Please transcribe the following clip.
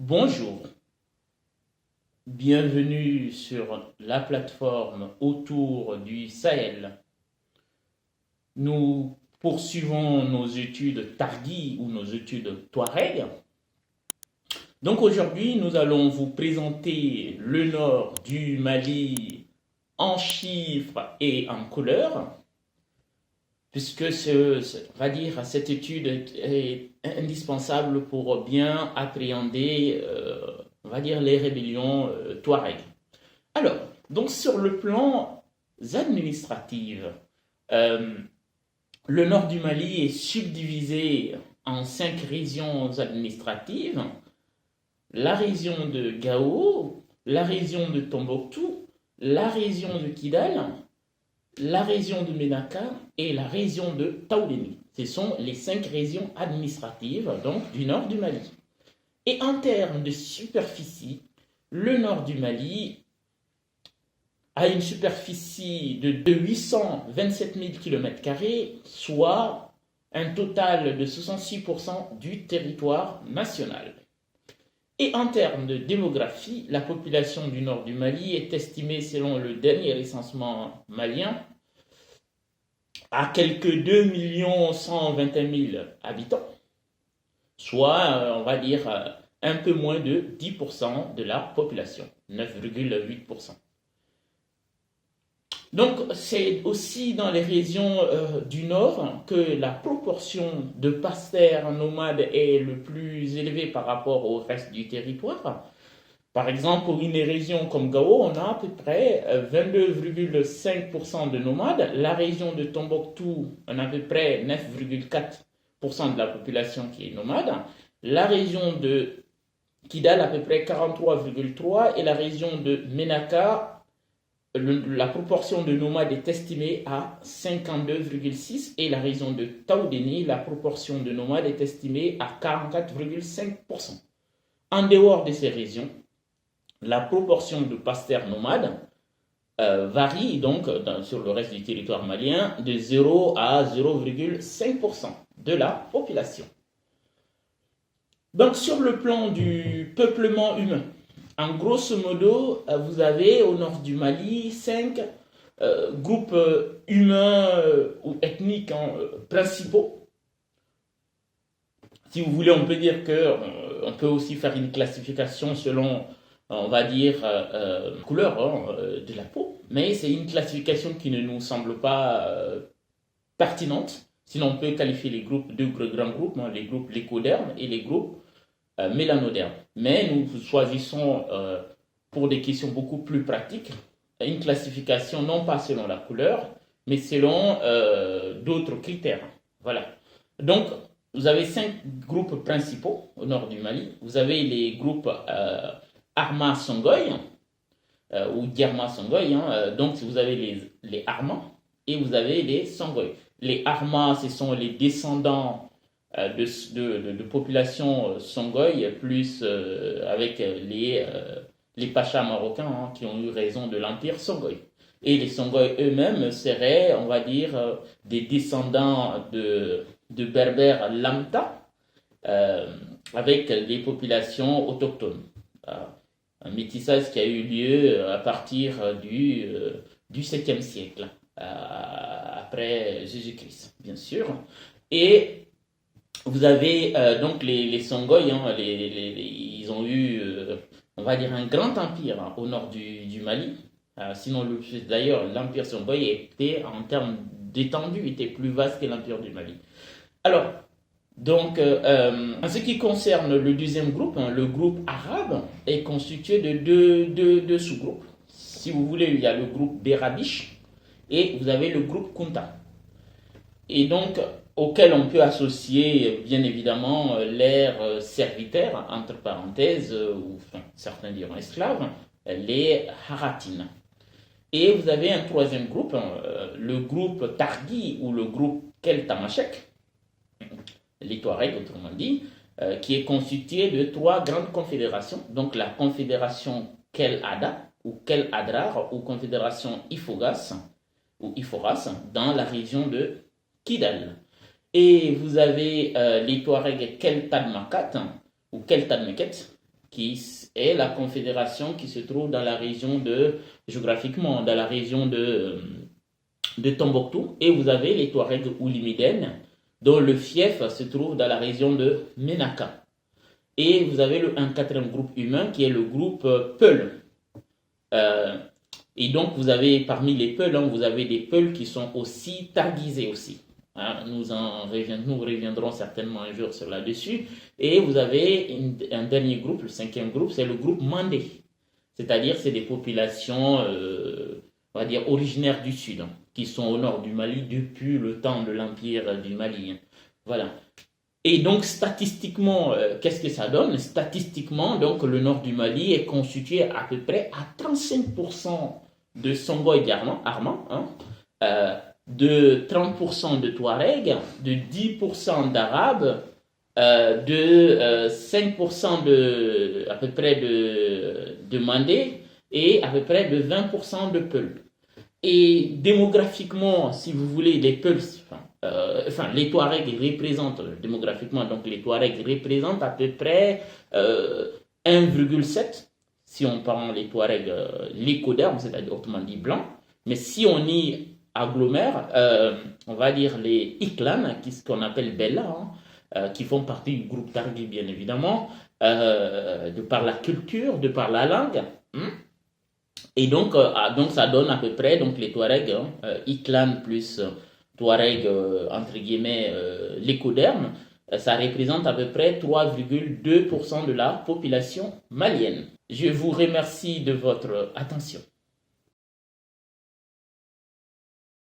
Bonjour, bienvenue sur la plateforme autour du Sahel. Nous poursuivons nos études Targui ou nos études Touareg. Donc aujourd'hui, nous allons vous présenter le nord du Mali en chiffres et en couleurs, puisque on va dire, cette étude est indispensable pour bien appréhender, on va dire, les rébellions Touareg. Alors, donc sur le plan administratif, euh, le nord du Mali est subdivisé en 5 régions administratives: la région de Gao, la région de Tombouctou, la région de Kidal, la région de Ménaka et la région de Taoudéni. Ce sont les 5 régions administratives donc, du nord du Mali. Et en termes de superficie, le nord du Mali a une superficie de 827 000 km², soit un total de 66% du territoire national. Et en termes de démographie, la population du nord du Mali est estimée, selon le dernier recensement malien, à quelques 2 121 000 habitants, soit, on va dire, un peu moins de 10% de la population, 9,8%. Donc, c'est aussi dans les régions du nord que la proportion de pasteurs nomades est le plus élevée par rapport au reste du territoire. Par exemple, pour une région comme Gao, on a à peu près 22,5% de nomades. La région de Tombouctou, on a à peu près 9,4% de la population qui est nomade. La région de Kidal, à peu près 43,3%. Et la région de Ménaka, la proportion de nomades est estimée à 52,6%. Et la région de Taoudéni, la proportion de nomades est estimée à 44,5%. En dehors de ces régions, la proportion de pasteurs nomades varie donc sur le reste du territoire malien de 0 à 0,5% de la population. Donc sur le plan du peuplement humain, en grosso modo, vous avez au nord du Mali 5 groupes humains ou ethniques principaux. Si vous voulez, on peut dire qu'on peut aussi faire une classification selon, on va dire, couleur de la peau, mais c'est une classification qui ne nous semble pas pertinente. Sinon, on peut qualifier les groupes, deux grands groupes, les groupes lécodermes et les groupes mélanodermes. Mais nous choisissons, pour des questions beaucoup plus pratiques, une classification non pas selon la couleur, mais selon d'autres critères. Voilà. Donc, vous avez 5 groupes principaux au nord du Mali. Vous avez les groupes Arma Songoy ou Diarma Songoy. Donc, vous avez les Arma et vous avez les Songoy. Les Arma, ce sont les descendants de populations Songoy, plus avec les Pachas marocains qui ont eu raison de l'empire Songoy. Et les Songoy eux-mêmes seraient, on va dire, des descendants de Berbères Lamta, avec des populations autochtones. Un métissage qui a eu lieu à partir du 7e siècle, après Jésus-Christ, bien sûr. Et vous avez donc les Songoy, ils ont eu, on va dire, un grand empire au nord du Mali. Sinon, d'ailleurs, l'empire Songoy était, en termes d'étendue, était plus vaste que l'empire du Mali. Alors, donc, en ce qui concerne le deuxième groupe, le groupe arabe est constitué de deux sous-groupes. Si vous voulez, il y a le groupe Berabiche et vous avez le groupe Kunta. Et donc, auquel on peut associer, bien évidemment, l'ère serviteur, entre parenthèses, ou enfin, certains diront esclaves, les Haratines. Et vous avez un troisième groupe, le groupe Targui ou le groupe Keltamachek, les Touaregs autrement dit, qui est constitué de 3 grandes confédérations. Donc la confédération Kel Ada ou Kel Adrar ou confédération Ifogas ou Iforas dans la région de Kidal. Et vous avez les Touaregs Kel Tadmakat ou Kel Tadmeket qui est la confédération qui se trouve dans la région géographiquement, dans la région de Tombouctou. Et vous avez les Touaregs Oulimiden, dont le fief se trouve dans la région de Ménaka. Et vous avez un quatrième groupe humain qui est le groupe Peul. Et donc, vous avez parmi les Peuls, vous avez des Peuls qui sont aussi targuisés aussi. Nous reviendrons certainement un jour sur là-dessus. Et vous avez un dernier groupe, le cinquième groupe, c'est le groupe Mandé. C'est-à-dire, c'est des populations, on va dire, originaires du Sud, qui sont au nord du Mali depuis le temps de l'Empire du Mali. Voilà. Et donc, statistiquement, qu'est-ce que ça donne? Statistiquement, donc, le nord du Mali est constitué à peu près à 35% de Songhai Armand, de 30% de Touareg, de 10% d'Arabes, de 5% à peu près de Mandé et à peu près de 20% de Peul. Et démographiquement, si vous voulez, les Peuls, les Touaregs représentent, démographiquement, donc les Touaregs représentent à peu près 1,7, si on prend les Touaregs lycodermes, c'est-à-dire autrement dit blancs. Mais si on y agglomère, on va dire les Iklan, ce qu'on appelle Bella, qui font partie du groupe Targui, bien évidemment, de par la culture, de par la langue. Et donc ça donne à peu près donc les Touaregs, Iklan plus Touareg, entre guillemets, lycoderme, ça représente à peu près 3,2% de la population malienne. Je vous remercie de votre attention.